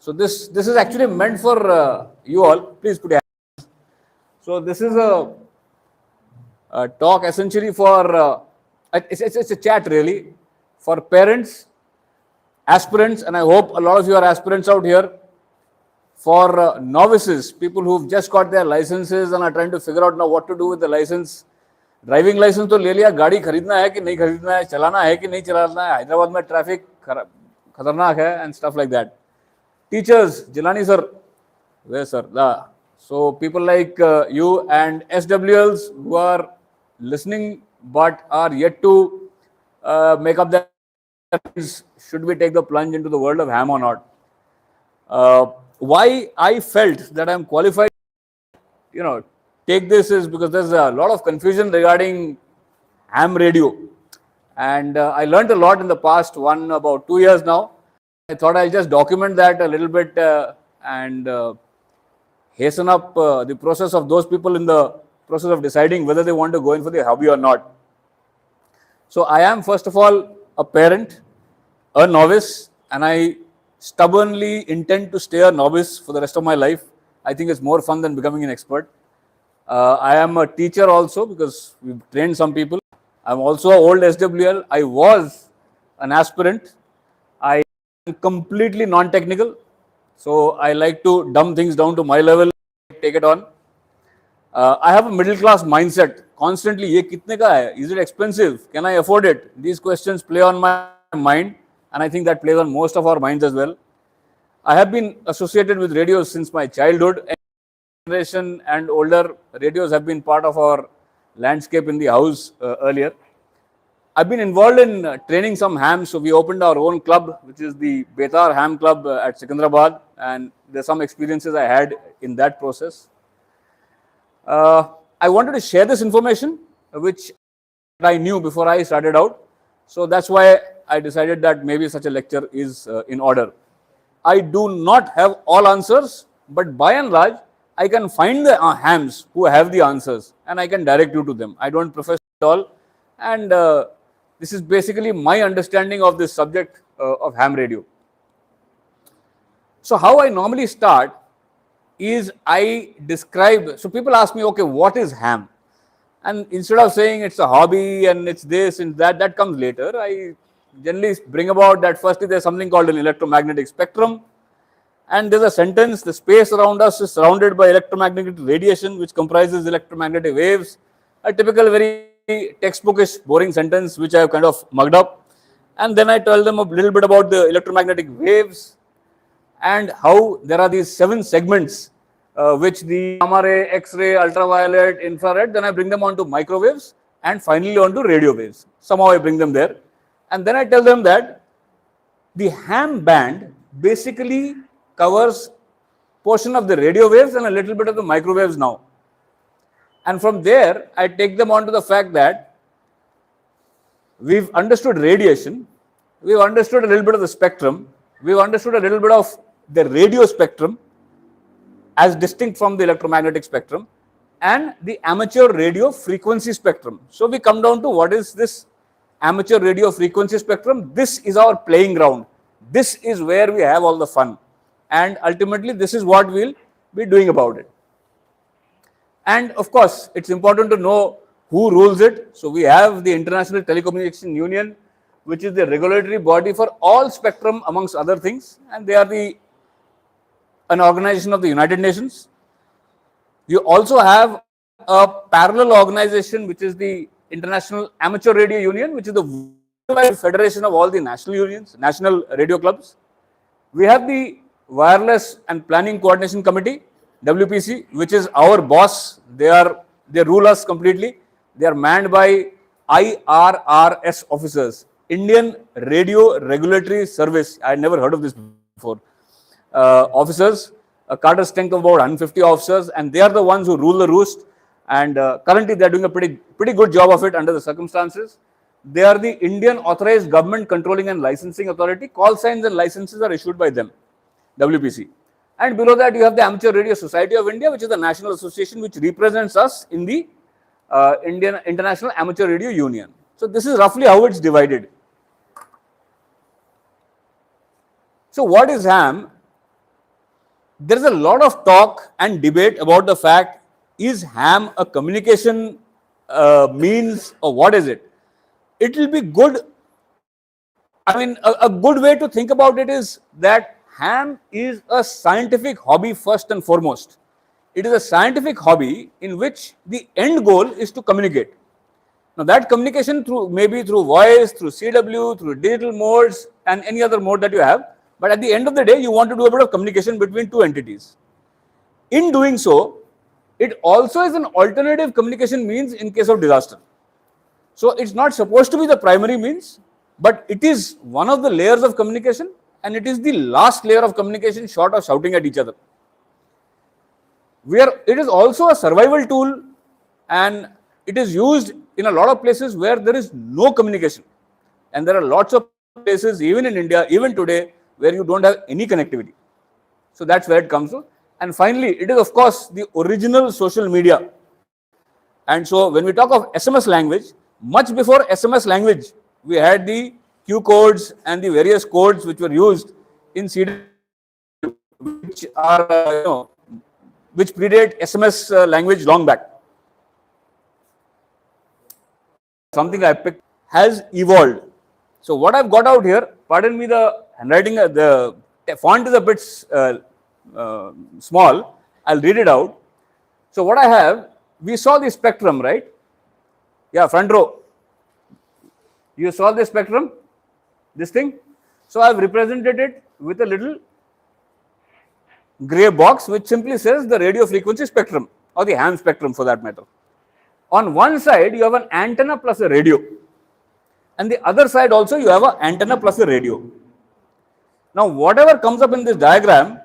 So this is actually meant for you all. Please put your hands. So this is a talk essentially for it's a chat really for parents, aspirants, and I hope a lot of you are aspirants out here. For novices, people who've just got their licenses and are trying to figure out now what to do with the license. Driving licence तो ले लिया, गाड़ी खरीदना है कि नहीं खरीदना है, चलाना है कि नहीं चलाना है, हैदराबाद में ट्रैफिक खतरनाक है and stuff like that. Teachers, Jilani sir, where sir? So people like you and SWLs who are listening but are yet to make up their minds, should we take the plunge into the world of ham or not? Why I felt that I'm qualified, take this is because there's a lot of confusion regarding ham radio, and I learned a lot in the past about 2 years now. I thought I'll just document that a little bit and hasten up the process of those people in the process of deciding whether they want to go in for the hobby or not. So I am first of all a parent, a novice, and I stubbornly intend to stay a novice for the rest of my life. I think it's more fun than becoming an expert. I am a teacher also because we've trained some people. I'm also an old SWL. I was an aspirant. I am completely non-technical. So I like to dumb things down to my level, take it on. I have a middle class mindset. Constantly, ye kitne ka hai? Is it expensive? Can I afford it? These questions play on my mind, and I think that plays on most of our minds as well. I have been associated with radios since my childhood. Generation and older radios have been part of our landscape in the house earlier. I've been involved in training some hams, so we opened our own club, which is the Betar Ham Club at Secunderabad, and there's some experiences I had in that process. I wanted to share this information, which I knew before I started out, so that's why I decided that maybe such a lecture is in order. I do not have all answers, but by and large, I can find the hams who have the answers and I can direct you to them. I don't profess at all, and this is basically my understanding of this subject of ham radio. So how I normally start is I describe, so people ask me, okay, what is ham? And instead of saying it's a hobby and it's this and that comes later, I generally bring about that firstly there's something called an electromagnetic spectrum. And there's a sentence, the space around us is surrounded by electromagnetic radiation, which comprises electromagnetic waves. A typical, very textbookish, boring sentence, which I have kind of mugged up. And then I tell them a little bit about the electromagnetic waves and how there are these 7 segments, which the gamma ray, X-ray, ultraviolet, infrared, then I bring them onto microwaves and finally onto radio waves. Somehow I bring them there. And then I tell them that the ham band basically covers portion of the radio waves and a little bit of the microwaves now. And from there, I take them on to the fact that we've understood radiation, we've understood a little bit of the spectrum, we've understood a little bit of the radio spectrum as distinct from the electromagnetic spectrum and the amateur radio frequency spectrum. So we come down to what is this amateur radio frequency spectrum. This is our playing ground. This is where we have all the fun. And ultimately, this is what we'll be doing about it. And of course, it's important to know who rules it. So we have the International Telecommunication Union, which is the regulatory body for all spectrum amongst other things. And they are an organization of the United Nations. You also have a parallel organization, which is the International Amateur Radio Union, which is the worldwide federation of all the national unions, national radio clubs. We have the Wireless and Planning Coordination Committee, WPC, which is our boss. They rule us completely. They are manned by IRRS officers, Indian Radio Regulatory Service. I had never heard of this before. Officers, a cadre strength of about 150 officers, and they are the ones who rule the roost. And currently, they are doing a pretty good job of it under the circumstances. They are the Indian Authorized Government Controlling and Licensing Authority. Call signs and licenses are issued by them. WPC. And below that, you have the Amateur Radio Society of India, which is the national association which represents us in the International Amateur Radio Union. So this is roughly how it's divided. So what is ham? there is a lot of talk and debate about the fact, is ham a communication means or what is it? It will be good. I mean, a good way to think about it is that ham is a scientific hobby first and foremost. It is a scientific hobby in which the end goal is to communicate. Now that communication through maybe through voice, through CW, through digital modes and any other mode that you have, but at the end of the day you want to do a bit of communication between two entities. In doing so, it also is an alternative communication means in case of disaster. So it's not supposed to be the primary means, but it is one of the layers of communication and it is the last layer of communication short of shouting at each other. It is also a survival tool and it is used in a lot of places where there is no communication. And there are lots of places, even in India, even today, where you don't have any connectivity. So that's where it comes to. And finally, it is of course the original social media. And so when we talk of SMS language, much before SMS language, we had the Q codes and the various codes which were used in CW, which are, which predate SMS language long back. Something I picked has evolved. So what I've got out here, pardon me the handwriting, the font is a bit small. I'll read it out. So what I have, we saw the spectrum, right? Yeah, front row. You saw the spectrum, this thing. So I've represented it with a little gray box which simply says the radio frequency spectrum or the ham spectrum for that matter. On one side you have an antenna plus a radio and the other side also you have an antenna plus a radio. Now whatever comes up in this diagram,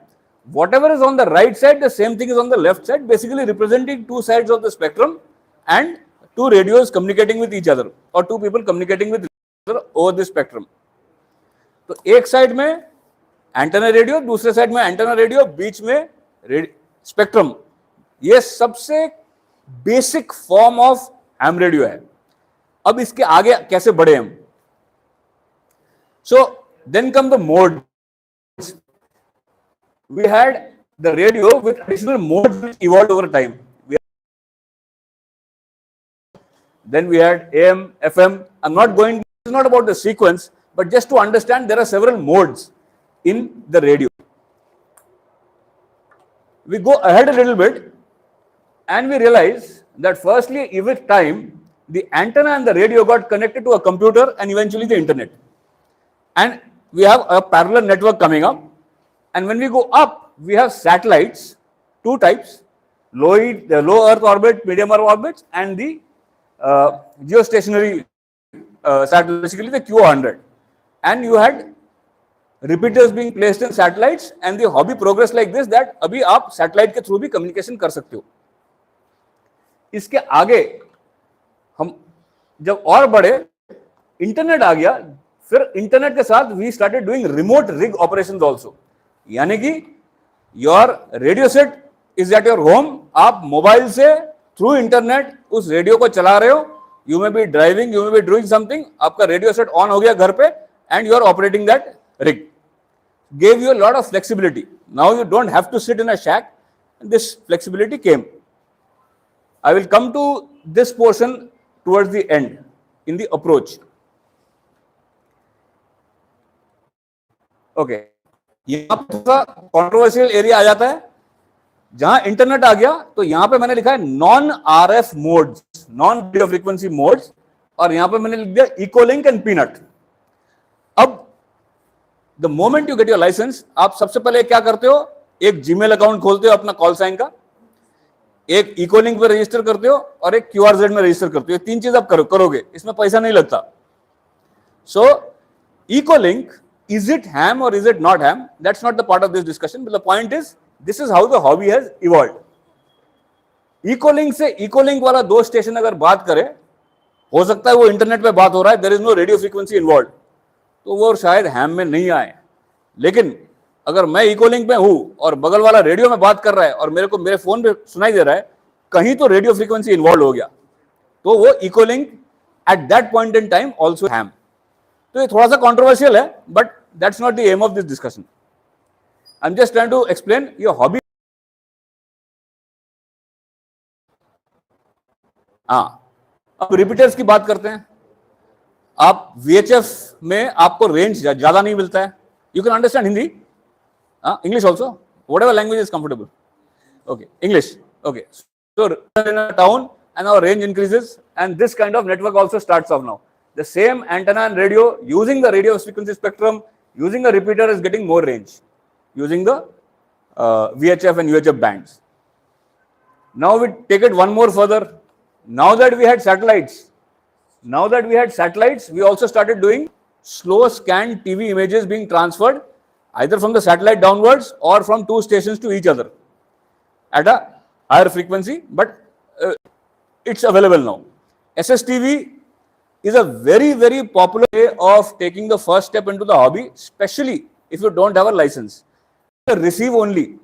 whatever is on the right side, the same thing is on the left side, basically representing two sides of the spectrum and two radios communicating with each other or two people communicating with each other over the spectrum. तो एक side में antenna radio, दूसरे side में antenna radio, बीच में spectrum. ये सबसे basic form of ham radio है. अब इसके आगे कैसे बढ़े हम? So then come the mode. We had the radio with additional modes which evolved over time. Then we had AM, FM. I'm not going, it's not about the sequence, but just to understand there are several modes in the radio. We go ahead a little bit and we realize that firstly, with time, the antenna and the radio got connected to a computer and eventually the internet. And we have a parallel network coming up. And when we go up, we have satellites, two types, low Earth orbit, medium Earth orbits, and the geostationary satellite, basically the Q100. And you had repeaters being placed in satellites, and the hobby progressed like this that अभी आप satellite के through भी communication कर सकते हो. इसके आगे हम जब और बढ़े, इंटरनेट आ गया, फिर इंटरनेट के साथ we started doing remote rig operations also. यानी कि your radio set is at your home, आप मोबाइल से थ्रू इंटरनेट उस रेडियो को चला रहे हो. You may be driving, you may be doing something, आपका रेडियो सेट ऑन हो गया घर पे and you are operating that rig. Gave you a lot of flexibility. Now you don't have to sit in a shack. This flexibility came. I will come to this portion towards the and in the approach. Okay, यहाँ पर थोड़ा controversial area आ जाता है. जहां internet आ गया तो यहां पे मैंने लिखा है non RF modes, non radio frequency modes, और यहां पे मैंने लिख दिया इकोलिंक एंड पीनट. अब the moment you get your licence, आप सबसे पहले क्या करते हो, एक जीमेल अकाउंट खोलते हो अपना कॉल साइन का, एक इकोलिंक पे रजिस्टर करते हो और एक QRZ में रजिस्टर करते हो. तीन चीज आप करोगे, इसमें पैसा नहीं लगता. सो इकोलिंक, is it ham or is it not ham? That's not the part of this discussion, but the point is this is how the hobby has evolved. इकोलिंक से इकोलिंक वाला दो स्टेशन अगर बात करें, हो सकता है वो इंटरनेट पे बात हो रहा है, there is no radio frequency involve, तो वो शायद हैम में नहीं आए. लेकिन अगर मैं इकोलिंक में हूं और बगल वाला रेडियो में बात कर रहा है और मेरे को मेरे फोन पे सुनाई दे रहा है, कहीं तो रेडियो फ्रीक्वेंसी इन्वॉल्व हो गया, तो वो EchoLink at that point in time also ham. तो ये थोड़ा सा कॉन्ट्रोवर्शियल है, but that's not the aim of this discussion. I'm just trying to explain your hobby. हाँ, अब रिपीटर्स की बात करते हैं. आप VHF में आपको रेंज ज्यादा नहीं मिलता है. You can understand Hindi, English also, what ever language is comfortable. Okay, English. Okay, so in a town and our range increases, and this kind of network also starts off now. The same antenna and radio, using the radio frequency spectrum, using a repeater is getting more range, using the VHF and UHF bands. Now we take it one more further. Now that we had satellites, we also started doing slow scan TV images being transferred either from the satellite downwards or from two stations to each other at a higher frequency, but it's available now. SSTV is a very, very popular way of taking the first step into the hobby, especially if you don't have a license. It's a receive only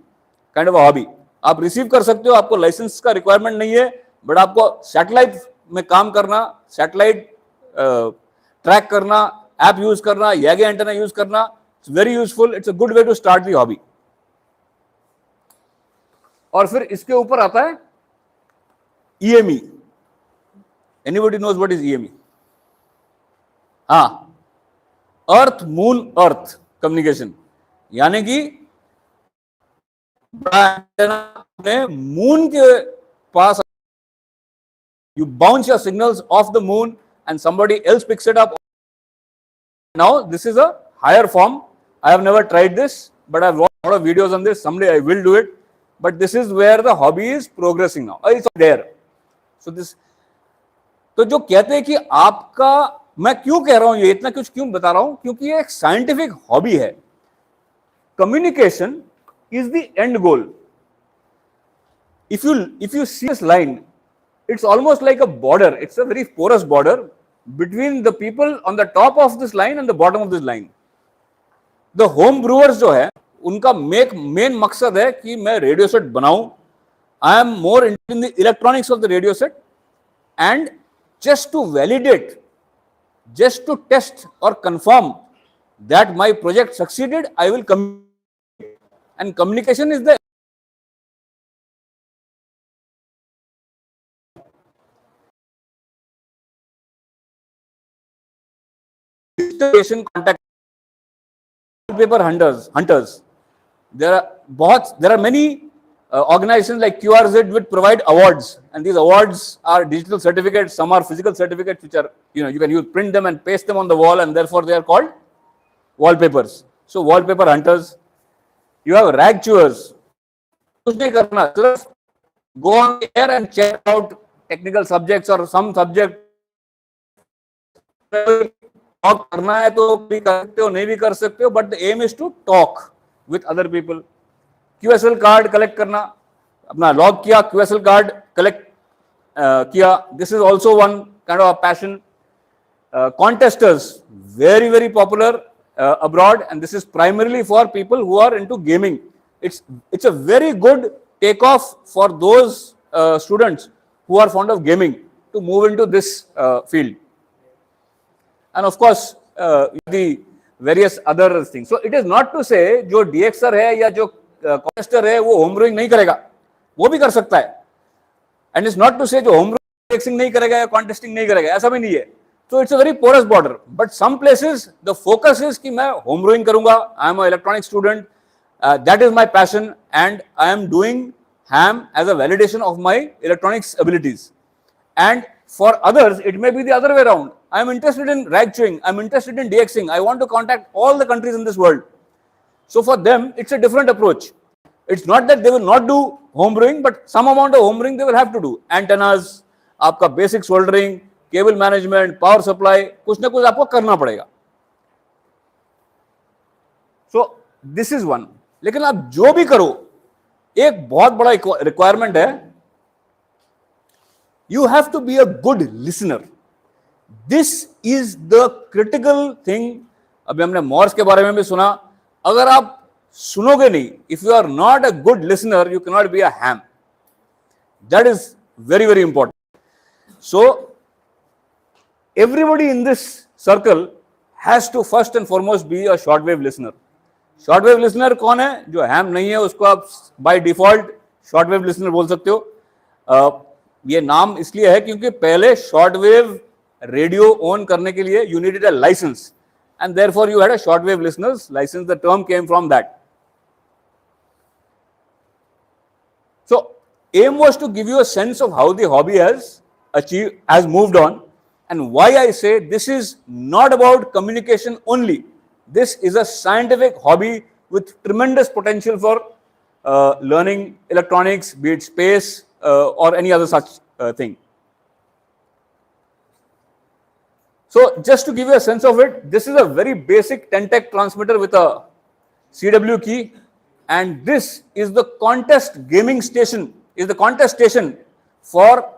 kind of a hobby. आप receive कर सकते हो, आपको licence का requirement नहीं है, but आपको satellite में काम करना, सैटेलाइट ट्रैक करना, ऐप यूज करना, यागे एंटेना यूज करना, it's very useful. It's a good way to start the hobby. और फिर इसके ऊपर आता है EME. Anybody knows what is EME? हाँ, अर्थ मून अर्थ कम्युनिकेशन, यानी कि मून के पास you bounce your signals off the moon and somebody else picks it up. Now this is a higher form. I have never tried this, but I've watched a lot of videos on this. Someday I will do it. But this is where the hobby is progressing now. It's there. So this, तो जो कहते हैं कि आपका, मैं क्यों कह रहा हूं ये, इतना कुछ क्यों बता रहा हूं, क्योंकि ये एक साइंटिफिक हॉबी है. Communication is the end goal. If you see this line, it's almost like a border. It's a very porous border between the people on the top of this line and the bottom of this line. The home brewers जो है, उनका main मकसद है कि मैं radio set बनाऊं. I am more interested in the electronics of the radio set, and just to validate, just to test or confirm that my project succeeded, I will communicate. And communication is the contact paper hunters. There are many organizations like QRZ which provide awards, and these awards are digital certificates. Some are physical certificates, which are, you can print them and paste them on the wall, and therefore they are called wallpapers. So wallpaper hunters. You have rag chewers. कुछ नहीं करना, सिर्फ go on the air and check out technical subjects or some subject. talk करना है तो भी कर सकते हो, नहीं भी कर सकते हो, but the aim is to talk with other people. QSL card collect करना, अपना log किया, QSL card collect किया. This is also one kind of a passion. Contesters, very, very popular abroad, and this is primarily for people who are into gaming. It's a very good takeoff for those students who are fond of gaming to move into this field. And of course, the various other things. So it is not to say जो DXer है या जो contester है वो home brewing नहीं करेगा, वो भी कर सकता है. And it's not to say जो home brewing DXing नहीं करेगा या contesting नहीं करेगा, ऐसा भी नहीं है. So it's a very porous border. But some places the focus is कि मैं home brewing करूँगा. I am an electronic student. That is my passion, and I am doing ham as a validation of my electronics abilities. And for others, it may be the other way around. I am interested in rag chewing. I am interested in DXing. I want to contact all the countries in this world. So for them, it's a different approach. It's not that they will not do home brewing, but some amount of home brewing they will have to do. Antennas, आपका basic soldering, cable management, power supply, कुछ ना कुछ आपको करना पड़ेगा. So this is one. लेकिन आप जो भी करो, एक बहुत बड़ा रिक्वायरमेंट है, you have to be a good listener. This is the critical thing. अभी हमने मॉर्स के बारे में भी सुना. अगर आप सुनोगे नहीं, if you are not a good listener, you cannot be a ham. That is very, very important. So everybody in this circle has to first and foremost be a shortwave listener. Shortwave listener कौन है? जो हैम नहीं है उसको आप by default shortwave listener बोल सकते हो। ये नाम इसलिए है क्योंकि पहले शॉर्टवेव रेडियो ऑन करने के लिए you needed a licence and therefore you had a shortwave listeners license. The term came from that. So aim was to give you a sense of how the hobby has moved on, and why I say this is not about communication only. This is a scientific hobby with tremendous potential for learning electronics, be it space or any other such thing. So just to give you a sense of it, this is a very basic 10-tech transmitter with a CW key, and this is the contest gaming station, is the contest station for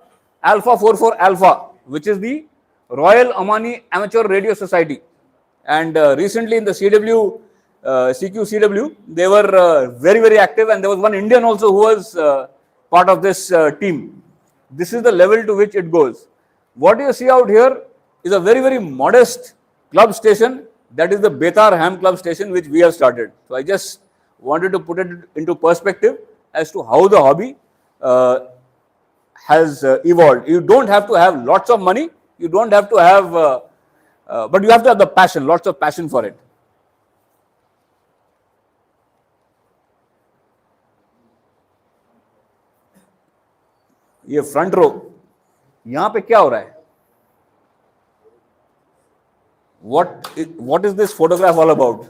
Alpha 44 Alpha, which is the Royal Omani Amateur Radio Society. And recently in the CQCW, they were very, very active, and there was one Indian also who was part of this team. This is the level to which it goes. What you see out here is a very, very modest club station. That is the Betar Ham Club station which we have started. So I just wanted to put it into perspective as to how the hobby has evolved. You don't have to have lots of money. You don't have to have, but you have to have the passion, lots of passion for it. ये front row, यहाँ पे क्या हो रहा है? What is this photograph all about?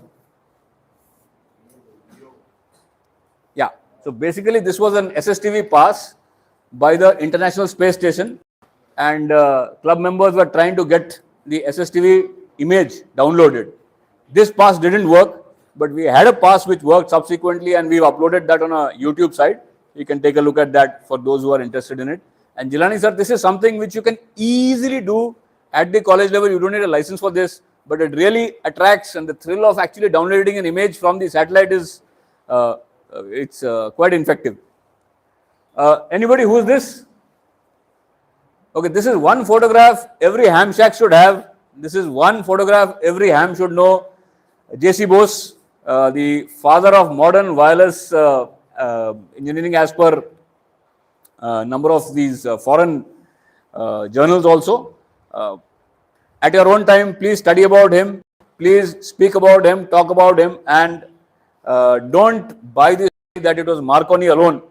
Yeah, so basically this was an SSTV pass by the International Space Station, and club members were trying to get the SSTV image downloaded. This pass didn't work, but we had a pass which worked subsequently, and we've uploaded that on a YouTube site. You can take a look at that for those who are interested in it. And Jilani sir, this is something which you can easily do at the college level. You don't need a license for this, but it really attracts, and the thrill of actually downloading an image from the satellite is it's quite infective. Anybody who is this? Okay, this is one photograph every ham shack should have. This is one photograph every ham should know. J.C. Bose, the father of modern wireless engineering, as per number of these foreign journals also. At your own time, please study about him, please speak about him, talk about him, and don't buy this that it was Marconi alone.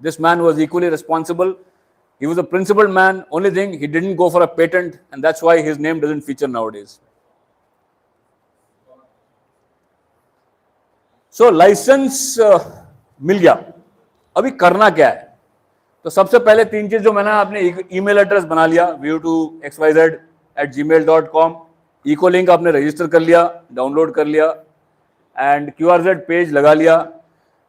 This man was equally responsible. He was a principled man. Only thing, he didn't go for a patent, and that's why his name doesn't feature nowadays. So licence मिल गया, अभी करना क्या है? तो सबसे पहले तीन चीज जो मैंने आपने ईमेल एड्रेस बना लिया vu2xyz@gmail.com, इको लिंक आपने रजिस्टर कर लिया, डाउनलोड कर लिया, एंड QRZ पेज लगा लिया.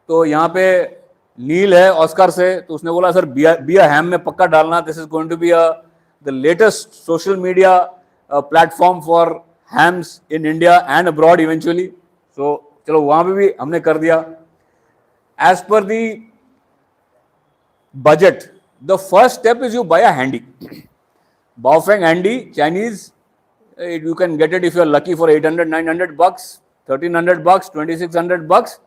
तो यहाँ पे नील है ऑस्कर से, तो उसने बोला सर बी हैम में पक्का डालना. This is going to be the latest social media platform for hams in India and abroad eventually. So चलो वहां पे भी हमने कर दिया. As per the budget, the first step is you buy a handy. Baofeng handy, Chinese, you can get it if you are lucky for $800, $900, $1,300, $2,600.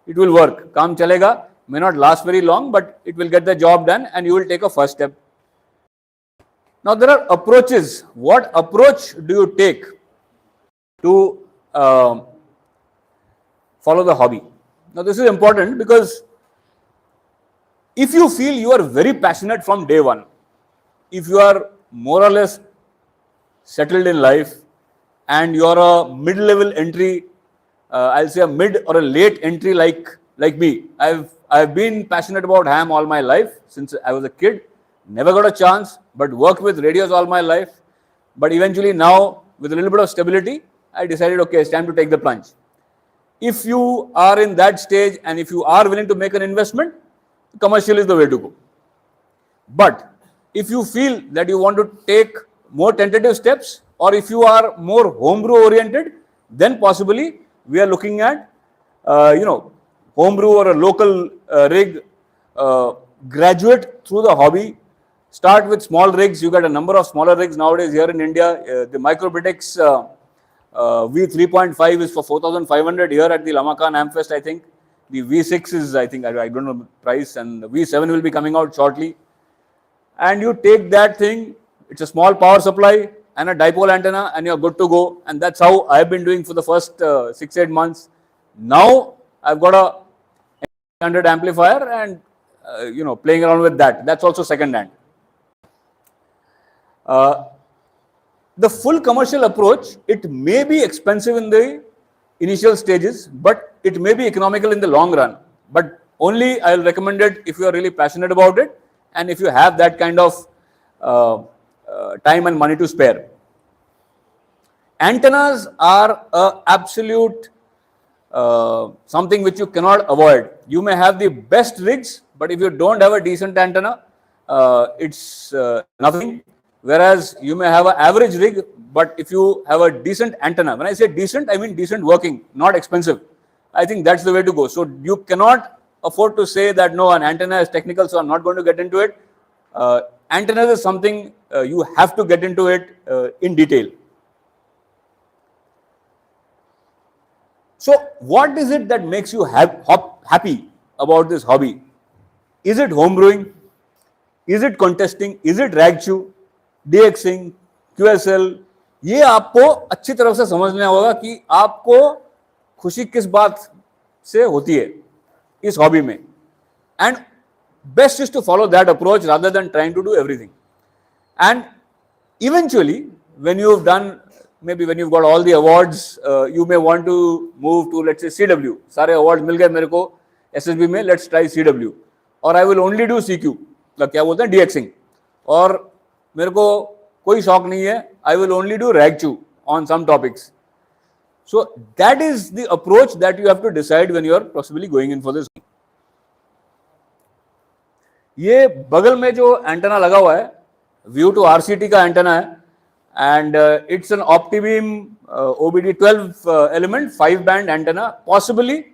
It will work. Kaam chalega, may not last very long, but it will get the job done, and you will take a first step. Now there are approaches. What approach do you take to follow the hobby? Now this is important because if you feel you are very passionate from day one, if you are more or less settled in life and you are a mid-level entry, I'll say a mid or a late entry like me. I've been passionate about ham all my life since I was a kid. Never got a chance, but worked with radios all my life. But eventually now, with a little bit of stability, I decided, okay, it's time to take the plunge. If you are in that stage and if you are willing to make an investment, commercial is the way to go. But if you feel that you want to take more tentative steps, or if you are more homebrew oriented, then possibly we are looking at homebrew or a local rig, graduate through the hobby, start with small rigs. You got a number of smaller rigs nowadays here in India. The microbritics V3.5 is for 4,500 here at the Lamakan Ampfest, I think. The V6 is, I think, I don't know the price, and the V7 will be coming out shortly. And you take that thing, it's a small power supply and a dipole antenna, and you're good to go. And that's how I've been doing for the first 6-8 months. Now I've got a 100 amplifier and playing around with that. That's also second hand. The full commercial approach, it may be expensive in the initial stages, but it may be economical in the long run. But only I'll recommend it if you are really passionate about it and if you have that kind of time and money to spare. Antennas are a absolute something which you cannot avoid. You may have the best rigs, but if you don't have a decent antenna, it's nothing. Whereas you may have an average rig, but if you have a decent antenna, when I say decent, I mean decent working, not expensive. I think that's the way to go. So you cannot afford to say that no, an antenna is technical, so I'm not going to get into it. Antennas is something you have to get into it in detail. So what is it that makes you happy about this hobby? Is it homebrewing? Is it contesting? Is it rag chew? DXing, QSL, ये आपको अच्छी तरह से समझना होगा कि आपको खुशी किस बात से होती है इस हॉबी में. And best is to follow that approach rather than trying to do everything. And eventually, when you've done, maybe when you've got all the awards, you may want to move to, let's say, CW. सारे awards मिल गए मेरे को SSB में, let's try CW. Or I will only do CQ. क्या बोलते हैं DXing. और मेरे को कोई शौक नहीं है, I will only do rag chew on some topics. So that is the approach that you have to decide when you are possibly going in for this. ये बगल में जो एंटेना लगा हुआ है VU2 RCT का एंटेना है, and it's an OptiBeam OBD 12 element 5 band antenna. Possibly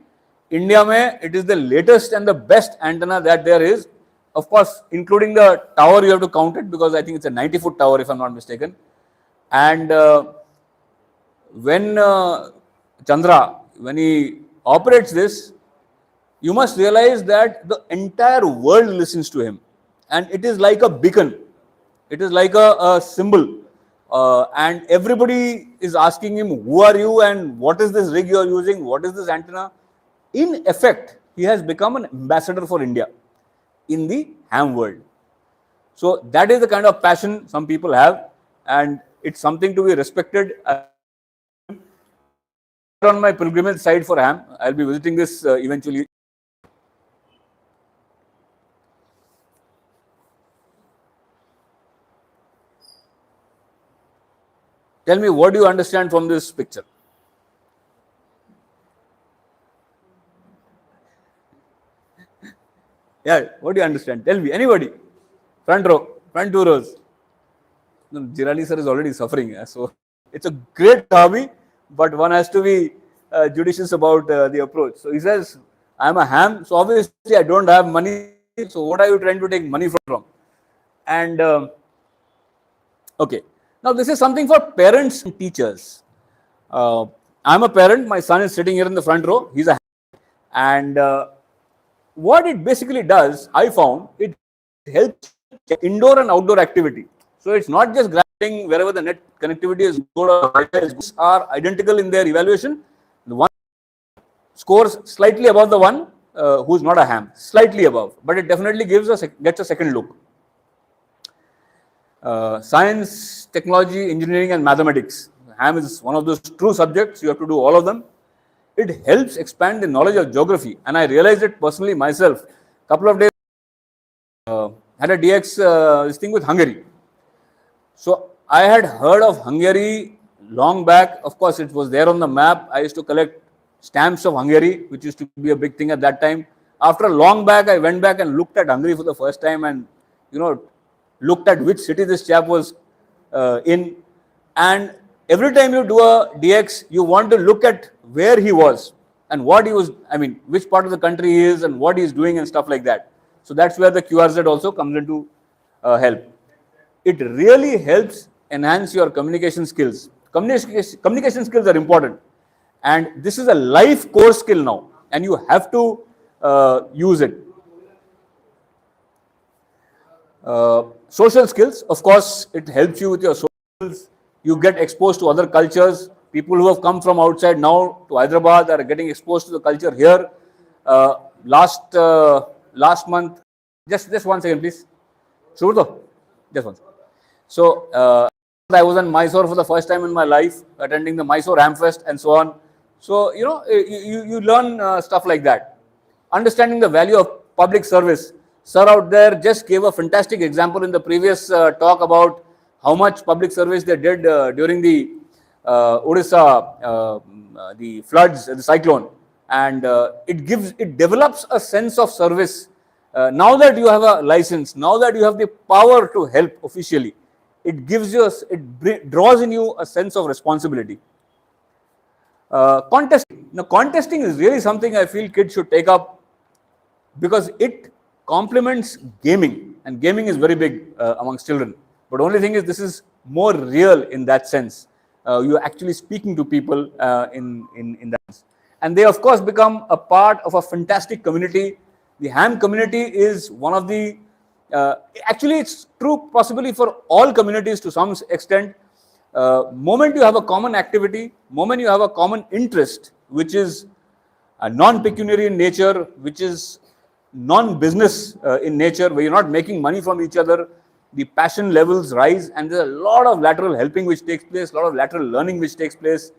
India में it is the latest and the best antenna that there is. Of course, including the tower, you have to count it because I think it's a 90-foot tower if I'm not mistaken. And when Chandra, when he operates this, you must realize that the entire world listens to him. And it is like a beacon. It is like a symbol. And everybody is asking him, who are you and what is this rig you are using? What is this antenna? In effect, he has become an ambassador for India in the ham world. So that is the kind of passion some people have, and it's something to be respected. On my pilgrimage site for ham, I'll be visiting this eventually. Tell me, what do you understand from this picture? Yeah, what do you understand? Tell me, anybody. Front row, front 2 rows. No, Jirani sir is already suffering. So it's a great hobby, but one has to be judicious about the approach. So he says, I'm a ham, so obviously I don't have money. So what are you trying to take money from? And okay, now this is something for parents and teachers. I'm a parent. My son is sitting here in the front row. He's a ham. And what it basically does, I found, it helps indoor and outdoor activity. So it's not just grabbing wherever the net connectivity is good or are identical in their evaluation. The one scores slightly above the one who's not a ham, slightly above, but it definitely gets a second look. Science, technology, engineering, and mathematics. Ham is one of those true subjects. You have to do all of them. It helps expand the knowledge of geography, and I realized it personally myself. Couple of days had a DX this thing with Hungary. So I had heard of Hungary long back. Of course, it was there on the map. I used to collect stamps of Hungary, which used to be a big thing at that time. After a long back, I went back and looked at Hungary for the first time, and looked at which city this chap was in. And every time you do a DX, you want to look at where he was and what he was, which part of the country he is and what he is doing and stuff like that. So that's where the QRZ also comes into help. It really helps enhance your communication skills. Communication skills are important, and this is a life core skill now, and you have to use it. Social skills, of course, it helps you with your social skills. You get exposed to other cultures. People who have come from outside now to Hyderabad are getting exposed to the culture here. Last month, just 1 second, please. Surto, just 1 second. So I was in Mysore for the first time in my life, attending the Mysore Hamfest and so on. So you learn stuff like that. Understanding the value of public service. Sir out there just gave a fantastic example in the previous talk about how much public service they did during the Odisha, the floods, the cyclone, and it develops a sense of service. Now that you have a license, now that you have the power to help officially, it gives you, draws in you a sense of responsibility. Contesting. Now, contesting is really something I feel kids should take up because it complements gaming, and gaming is very big amongst children. But only thing is, this is more real in that sense. You're actually speaking to people in that sense. And they, of course, become a part of a fantastic community. The ham community is one of the, actually it's true possibly for all communities to some extent. Moment you have a common activity, moment you have a common interest, which is non-pecuniary in nature, which is non-business in nature, where you're not making money from each other, the passion levels rise, and there's a lot of lateral helping which takes place, a lot of lateral learning which takes place,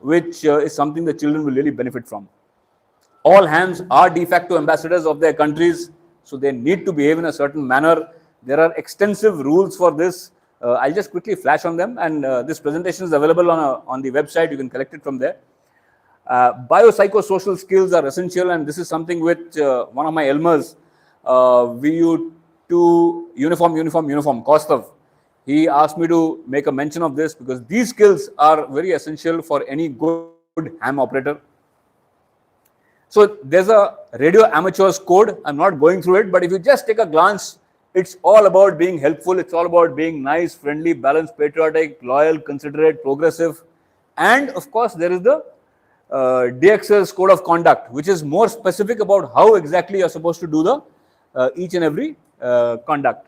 which is something the children will really benefit from. All hams are de facto ambassadors of their countries, so they need to behave in a certain manner. There are extensive rules for this. I'll just quickly flash on them, and this presentation is available on the website. You can collect it from there. Biopsychosocial skills are essential, and this is something which one of my Elmers, VU2YYE, Kaustav, he asked me to make a mention of this because these skills are very essential for any good ham operator. So there's a radio amateurs code. I'm not going through it, but if you just take a glance, it's all about being helpful. It's all about being nice, friendly, balanced, patriotic, loyal, considerate, progressive. And of course, there is the DXL's code of conduct, which is more specific about how exactly you're supposed to do the each and every conduct.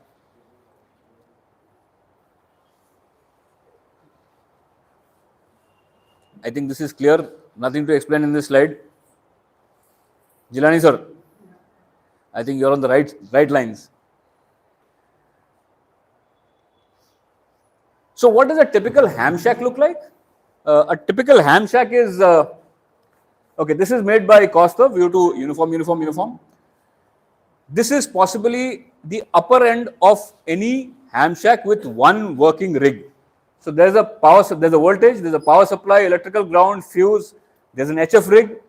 I think this is clear. Nothing to explain in this slide. Jilani sir, I think you're on the right lines. So what does a typical ham shack look like? A typical ham shack is, okay, this is made by Kaustav, VU2YYE. This is possibly the upper end of any ham shack with one working rig. So there's a there's a voltage, there's a power supply, electrical ground, fuse, there's an HF rig,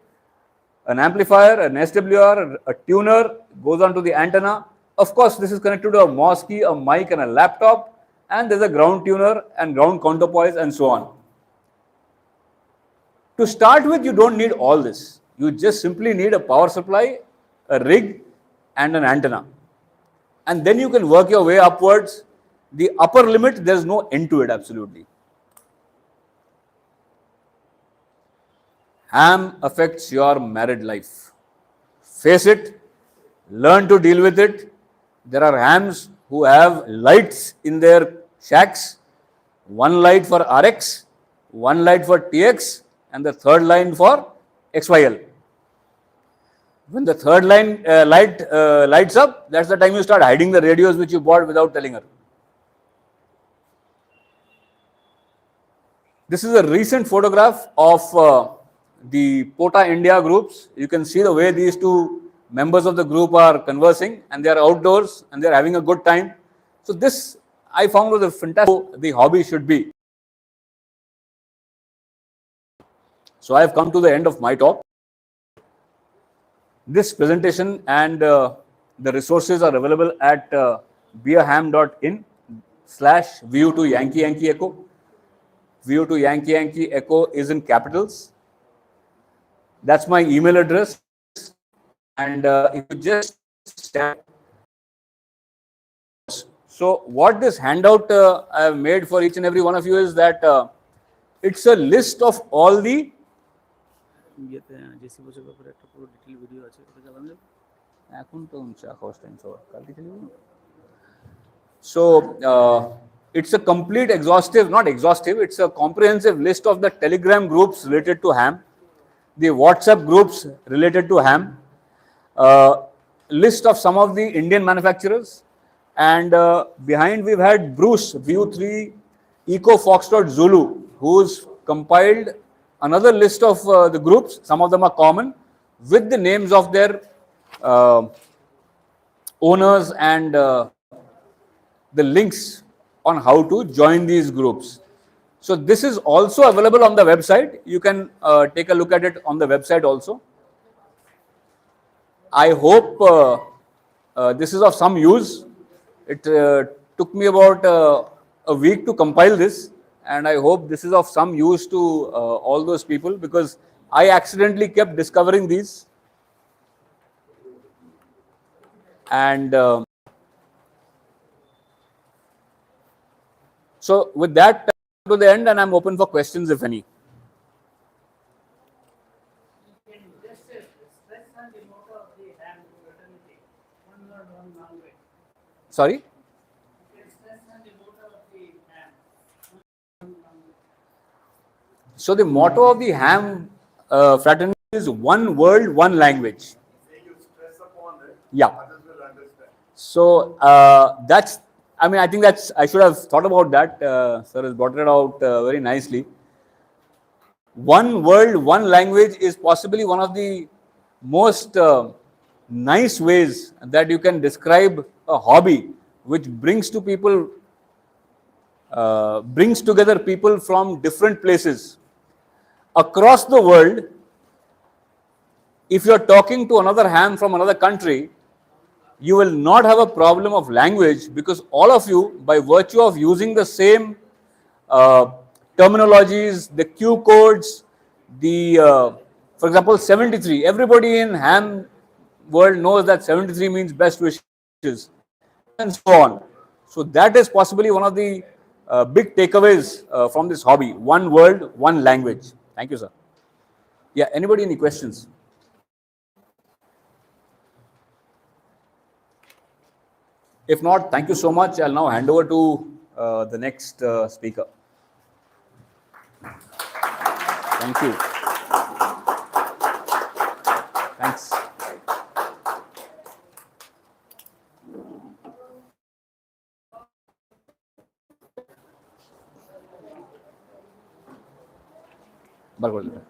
an amplifier, an SWR, a tuner, goes on to the antenna. Of course, this is connected to a mouse key, a mic, and a laptop, and there's a ground tuner and ground counterpoise and so on. To start with, you don't need all this. You just simply need a power supply, a rig, and an antenna. And then you can work your way upwards. The upper limit, there's no end to it, absolutely. Ham affects your married life. Face it, learn to deal with it. There are hams who have lights in their shacks, one light for RX, one light for TX, and the third line for XYL. When the third line lights up, that's the time you start hiding the radios which you bought without telling her. This is a recent photograph of the POTA India groups. You can see the way these two members of the group are conversing, and they are outdoors and they are having a good time. So this I found was a fantastic the hobby should be. So I have come to the end of my talk. This presentation and the resources are available at beaham.in/VU2YYE. VU2YYE is in capitals. That's my email address. And if you just so what this handout I have made for each and every one of you is that it's a list of all the so it's a complete exhaustive, not exhaustive, it's a comprehensive list of the Telegram groups related to ham, the WhatsApp groups related to ham, list of some of the Indian manufacturers, and behind we've had Bruce VU3 Eco Foxtrot Zulu, who's compiled another list of the groups. Some of them are common, with the names of their uh, owners and the links on how to join these groups. So this is also available on the website. You can take a look at it on the website also. I hope this is of some use. It took me about a week to compile this, and I hope this is of some use to all those people, because I accidentally kept discovering these. And so with that, to the end, and I'm open for questions if any. Sorry? So the motto of the ham fraternity is one world, one language. Yeah. So that's, I mean, I think that's, I should have thought about that. Sir has brought it out very nicely. One world, one language is possibly one of the most nice ways that you can describe a hobby which brings to people, brings together people from different places across the world. If you're talking to another ham from another country, you will not have a problem of language, because all of you, by virtue of using the same terminologies, the Q codes, the, for example, 73, everybody in ham world knows that 73 means best wishes, and so on. So that is possibly one of the big takeaways from this hobby: one world, one language. Thank you, sir. Yeah, anybody any questions? If not, thank you so much. I'll now hand over to the next speaker. Thank you. Thanks. Bye.